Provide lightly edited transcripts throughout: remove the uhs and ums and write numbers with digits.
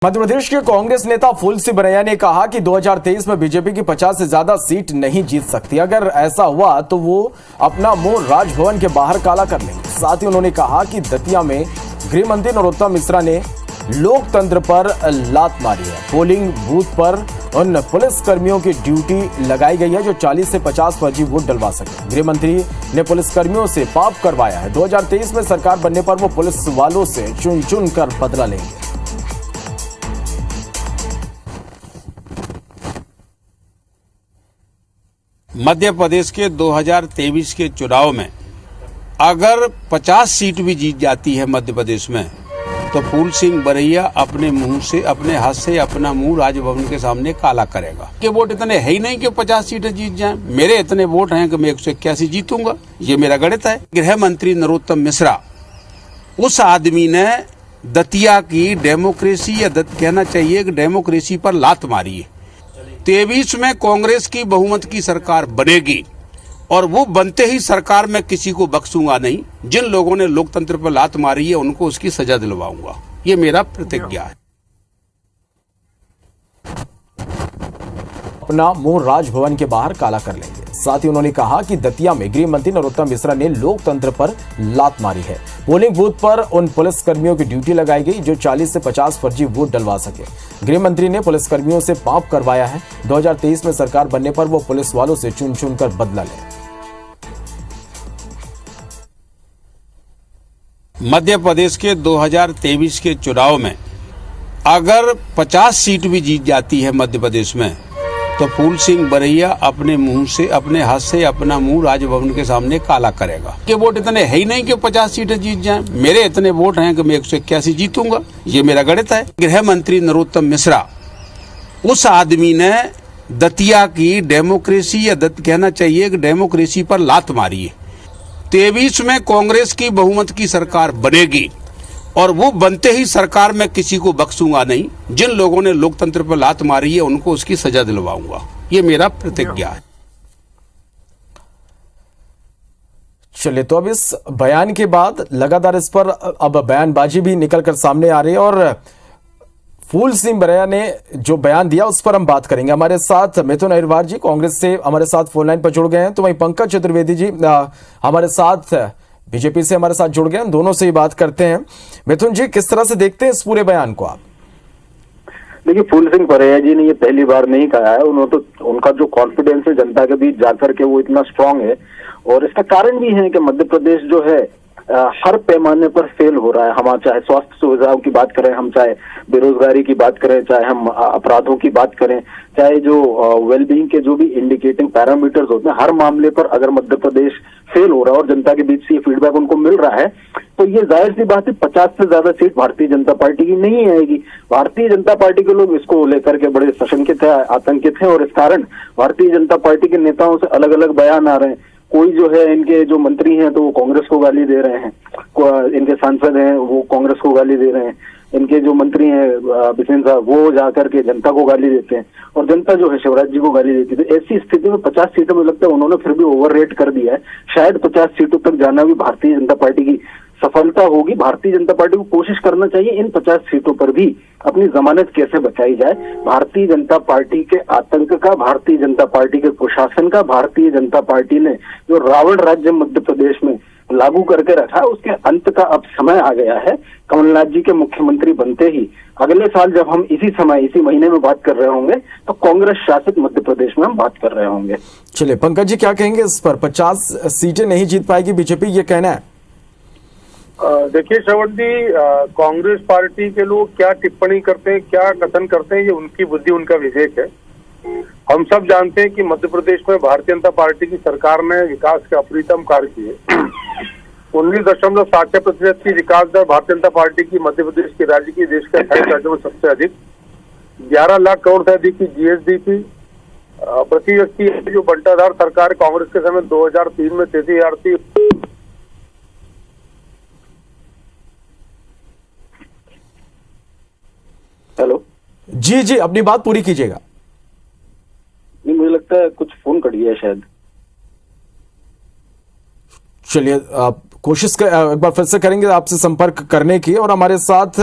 मध्य प्रदेश के कांग्रेस नेता फूल सिंह बरैया ने कहा कि 2023 में बीजेपी की 50 से ज्यादा सीट नहीं जीत सकती। अगर ऐसा हुआ तो वो अपना मुंह राजभवन के बाहर काला कर लेंगे। साथ ही उन्होंने कहा कि दतिया में गृह मंत्री नरोत्तम मिश्रा ने लोकतंत्र पर लात मारी है। पोलिंग बूथ पर उन पुलिस कर्मियों की ड्यूटी लगाई गई है जो 40 से 50 फर्जी वोट डलवा सके। गृह मंत्री ने पुलिस कर्मियों से पाप करवाया है। 2023 में सरकार बनने पर वो पुलिस वालों से चुन चुन कर बदला लेंगे। मध्य प्रदेश के 2023 के चुनाव में अगर 50 सीट भी जीत जाती है मध्य प्रदेश में, तो फूल सिंह बरैया अपने मुंह से, अपने हाथ से अपना मुंह राजभवन के सामने काला करेगा। कि वोट इतने है ही नहीं कि 50 सीटें जीत जाएं। मेरे इतने वोट हैं कि मैं 181 जीतूंगा, ये मेरा गणित है। गृह मंत्री नरोत्तम मिश्रा, उस आदमी ने दतिया की डेमोक्रेसी, या कहना चाहिए कि डेमोक्रेसी पर लात मारी है। 23 में कांग्रेस की बहुमत की सरकार बनेगी और वो बनते ही सरकार में किसी को बख्शूंगा नहीं। जिन लोगों ने लोकतंत्र पर लात मारी है उनको उसकी सजा दिलवाऊंगा, ये मेरा प्रतिज्ञा है। अपना मुंह राजभवन के बाहर काला कर लेंगे। साथ ही उन्होंने कहा कि दतिया में गृह मंत्री नरोत्तम मिश्रा ने लोकतंत्र पर लात मारी है। पोलिंग बूथ पर उन पुलिस कर्मियों की ड्यूटी लगाई गई जो 40 से 50 फर्जी वोट डलवा सके। गृह मंत्री ने पुलिस कर्मियों से पाप करवाया है। 2023 में सरकार बनने पर वो पुलिस वालों से चुन चुन कर बदला ले। मध्य प्रदेश के 2023 के चुनाव में अगर 50 सीट भी जीत जाती है मध्य प्रदेश में, तो फूल सिंह बरैया अपने मुंह से, अपने हाथ से अपना मुंह राजभवन के सामने काला करेगा। कि वोट इतने है ही नहीं कि 50 सीटें जीत जाएं। मेरे इतने वोट हैं कि मैं 181 जीतूंगा, ये मेरा गणित है। गृह मंत्री नरोत्तम मिश्रा, उस आदमी ने दतिया की डेमोक्रेसी, या कहना चाहिए कि डेमोक्रेसी पर लात मारी है। 23 में कांग्रेस की बहुमत की सरकार बनेगी और वो बनते ही सरकार में किसी को बख्शूंगा नहीं। जिन लोगों ने लोकतंत्र पर लात मारी है उनको उसकी सजा दिलवाऊंगा, ये मेरा प्रतिज्ञा है। चलिए, तो अब इस बयान के बाद लगातार इस पर अब बयानबाजी भी निकलकर सामने आ रही है और फूल सिंह बरैया ने जो बयान दिया उस पर हम बात करेंगे। हमारे साथ मिथुन अहिरवार जी कांग्रेस से हमारे साथ फोन लाइन पर जुड़ गए हैं, तो वहीं पंकज चतुर्वेदी जी हमारे साथ बीजेपी से हमारे साथ जुड़ गए हैं। दोनों से ही बात करते हैं। मिथुन जी, किस तरह से देखते हैं इस पूरे बयान को आप? देखिए, फूल सिंह बरैया जी ने ये पहली बार नहीं कहा है। उन्होंने तो, उनका जो कॉन्फिडेंस है जनता के बीच जाकर के वो इतना स्ट्रांग है, और इसका कारण भी है कि मध्य प्रदेश जो है हर पैमाने पर फेल हो रहा है। हम चाहे स्वास्थ्य सुविधाओं की बात करें, हम चाहे बेरोजगारी की बात करें, चाहे हम अपराधों की बात करें, चाहे जो वेलबींग के जो भी इंडिकेटिंग पैरामीटर्स होते हैं, हर मामले पर अगर मध्य प्रदेश फेल हो रहा है और जनता के बीच से ये फीडबैक उनको मिल रहा है, तो ये जाहिर सी बात है 50 से ज्यादा सीट भारतीय जनता पार्टी की नहीं आएगी। भारतीय जनता पार्टी के लोग इसको लेकर के बड़े सशंकित है, आतंकित हैं, और इस कारण भारतीय जनता पार्टी के नेताओं से अलग अलग बयान आ रहे हैं। कोई जो है, इनके जो मंत्री हैं तो वो कांग्रेस को गाली दे रहे हैं, इनके सांसद हैं वो कांग्रेस को गाली दे रहे हैं, इनके जो मंत्री हैं बिसेन साहब वो जाकर के जनता को गाली देते हैं, और जनता जो है शिवराज जी को गाली देती है। तो ऐसी स्थिति में 50 सीटों में लगता है उन्होंने फिर भी ओवर रेट कर दिया है। शायद 50 सीटों तक जाना भी भारतीय जनता पार्टी की सफलता होगी। भारतीय जनता पार्टी को कोशिश करना चाहिए इन 50 सीटों पर भी अपनी जमानत कैसे बचाई जाए। भारतीय जनता पार्टी के आतंक का, भारतीय जनता पार्टी के कुशासन का, भारतीय जनता पार्टी ने जो रावण राज्य मध्य प्रदेश में लागू करके रखा, उसके अंत का अब समय आ गया है। कमलनाथ जी के मुख्यमंत्री बनते ही अगले साल जब हम इसी समय, इसी महीने में बात कर रहे होंगे, तो कांग्रेस शासित मध्य प्रदेश में हम बात कर रहे होंगे। चलिए, पंकज जी क्या कहेंगे इस पर? 50 सीटें नहीं जीत पाएगी बीजेपी, ये कहना है। देखिए श्रवण जी, कांग्रेस पार्टी के लोग क्या टिप्पणी करते हैं, क्या कथन करते हैं, ये उनकी बुद्धि, उनका विवेक है। हम सब जानते हैं कि मध्य प्रदेश में भारतीय जनता पार्टी की सरकार ने विकास के अप्रीतम कार्य किए। 19.7% की विकास दर भारतीय जनता पार्टी की मध्य प्रदेश की राज्य की देश के 28 राज्यों में सबसे अधिक। 11 लाख करोड़ से अधिक की GSDP प्रति व्यक्ति जो बंटाधार सरकार कांग्रेस के समय 2003 में 33,000 थी। हेलो जी जी, अपनी बात पूरी कीजिएगा। नहीं, मुझे लगता है कुछ फोन कट गया शायद। चलिए कोशिश एक बार फिर से करेंगे आपसे संपर्क करने की। और हमारे साथ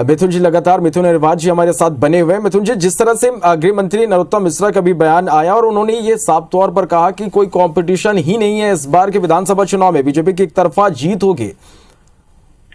मिथुन जी लगातार, मिथुन अहिरवार जी हमारे साथ बने हुए हैं। मिथुन जी, जिस तरह से गृह मंत्री नरोत्तम मिश्रा का भी बयान आया और उन्होंने ये साफ तौर पर कहा कि कोई कंपटीशन ही नहीं है इस बार के विधानसभा चुनाव में, बीजेपी की एक तरफा जीत होगी।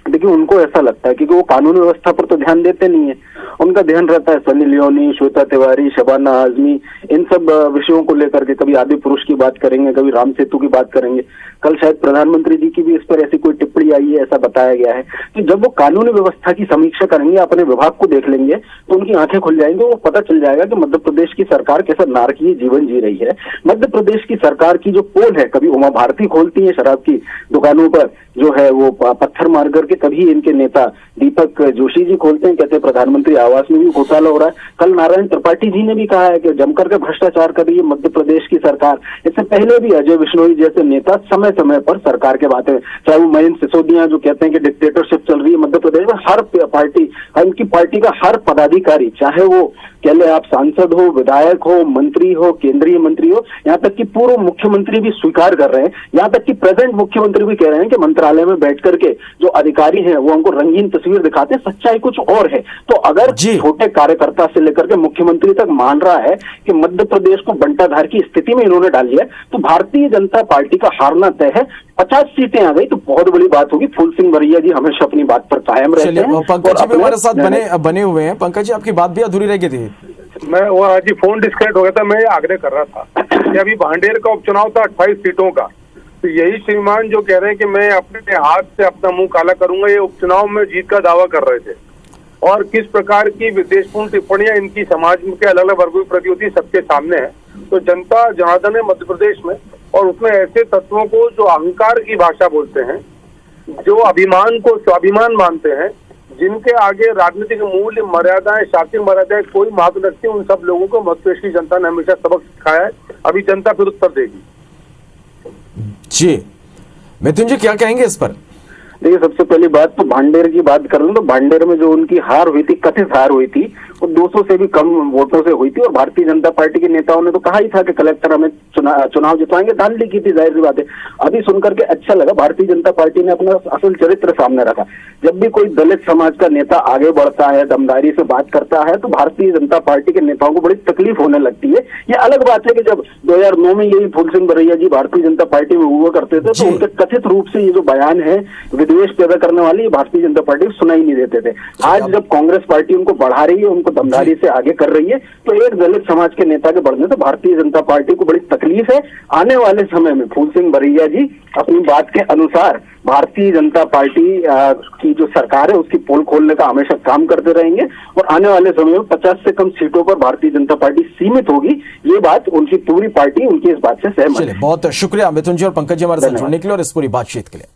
देखिए, उनको ऐसा लगता है क्योंकि वो कानून व्यवस्था पर तो ध्यान देते नहीं है। उनका ध्यान रहता है सनी लियोनी, श्वेता तिवारी, शबाना आजमी, इन सब विषयों को लेकर के। कभी आदि पुरुष की बात करेंगे, कभी राम सेतु की बात करेंगे। कल शायद प्रधानमंत्री जी की भी इस पर ऐसी कोई टिप्पणी आई है, ऐसा बताया गया है। तो जब वो कानूनी व्यवस्था की समीक्षा करेंगे, अपने विभाग को देख लेंगे, तो उनकी आंखें खुल जाएंगी। वो पता चल जाएगा कि मध्य प्रदेश की सरकार कैसा नारकीय जीवन जी रही है। मध्य प्रदेश की सरकार की जो पोल है, कभी उमा भारती खोलती है शराब की दुकानों पर जो है वो पत्थर मार करके, कभी इनके नेता दीपक जोशी जी खोलते हैं, कहते हैं प्रधानमंत्री आवास में भी घोटाला हो रहा है। कल नारायण त्रिपाठी जी ने भी कहा है कि जमकर के भ्रष्टाचार कर रही है मध्य प्रदेश की सरकार। इससे पहले भी अजय विश्नोई जैसे नेता समय समय पर सरकार के बातें, चाहे वो महेंद्र सिसोदिया जो कहते हैं कि डिक्टेटरशिप चल रही है मध्य प्रदेश में, हर पार्टी, इनकी पार्टी का हर पदाधिकारी, चाहे वो कह ले आप सांसद हो, विधायक हो, मंत्री हो, केंद्रीय मंत्री हो, यहाँ तक कि पूर्व मुख्यमंत्री भी स्वीकार कर रहे हैं, यहाँ तक कि प्रेजेंट मुख्यमंत्री भी कह रहे हैं कि मंत्रालय में बैठ करके जो अधिकारी हैं वो हमको रंगीन तस्वीर दिखाते हैं, सच्चाई कुछ और है। तो अगर छोटे कार्यकर्ता से लेकर के मुख्यमंत्री तक मान रहा है कि मध्य प्रदेश को बंटाधार की स्थिति में इन्होंने डाल दिया, तो भारतीय जनता पार्टी का हारना तय है। 50 सीटें आ गई तो बहुत बड़ी बात होगी। फूल सिंह बरैया जी हमें अपनी बात पर कायम रहते हैं। पंकज जी भी हमारे साथ बने हुए हैं। पंकज जी, आपकी बात भी अधूरी रह गई थी। मैं वो आज ही फोन डिस्कनेक्ट हो गया था। मैं आग्रह कर रहा था कि अभी भांडेर का उपचुनाव था 28 सीटों का, तो यही श्रीमान जो कह रहे हैं कि मैं अपने हाथ से अपना मुंह काला करूंगा, ये उपचुनाव में जीत का दावा कर रहे थे। और किस प्रकार की विद्वेषपूर्ण टिप्पणियां इनकी समाज के अलग अलग वर्गों के प्रति होती है, सबके सामने है। तो जनता जनार्दन है मध्य प्रदेश में, और उसमें ऐसे तत्वों को जो अहंकार की भाषा बोलते हैं, जो अभिमान को स्वाभिमान मानते हैं, जिनके आगे राजनीतिक मूल्य, मर्यादाएं, शासकीय मर्यादाएं कोई महत्व रखती है, उन सब लोगों को मध्य प्रदेश की जनता ने हमेशा सबक सिखाया है। अभी जनता फिर उत्तर देगी। जी मिथुन जी, क्या कहेंगे इस पर? देखिए, सबसे पहली बात तो भांडेर की बात कर लूं तो भांडेर में जो उनकी हार हुई थी, कथित हार हुई थी, वो 200 से भी कम वोटों से हुई थी। और भारतीय जनता पार्टी के नेताओं ने तो कहा ही था कि कलेक्टर हमें चुनाव जितवाएंगे, धांधली की थी, जाहिर सी बात है। अभी सुनकर के अच्छा लगा, भारतीय जनता पार्टी ने अपना असल चरित्र सामने रखा। जब भी कोई दलित समाज का नेता आगे बढ़ता है, दमदारी से बात करता है, तो भारतीय जनता पार्टी के नेताओं को बड़ी तकलीफ होने लगती है। ये अलग बात है कि जब 2009 में यही फूल सिंह बरैया जी भारतीय जनता पार्टी में हुआ करते थे, तो उनके कथित रूप से ये जो बयान है विद्वेष पैदा करने वाली, भारतीय जनता पार्टी को सुनाई नहीं देते थे। आज जब कांग्रेस पार्टी उनको बढ़ा रही है, उनको दमदारी से आगे कर रही है, तो एक दलित समाज के नेता के बढ़ने से भारतीय जनता पार्टी को बड़ी तकलीफ है। आने वाले समय में फूल सिंह बरैया जी अपनी बात के अनुसार भारतीय जनता पार्टी की जो सरकार है उसकी पोल खोलने का हमेशा काम करते रहेंगे, और आने वाले समय में 50 से कम सीटों पर भारतीय जनता पार्टी सीमित होगी। ये बात उनकी पूरी पार्टी उनकी इस बात से सहमत है। बहुत शुक्रिया मिथुन जी और पंकज जी हमारे साथ जुड़ने के लिए और इस पूरी बातचीत के लिए।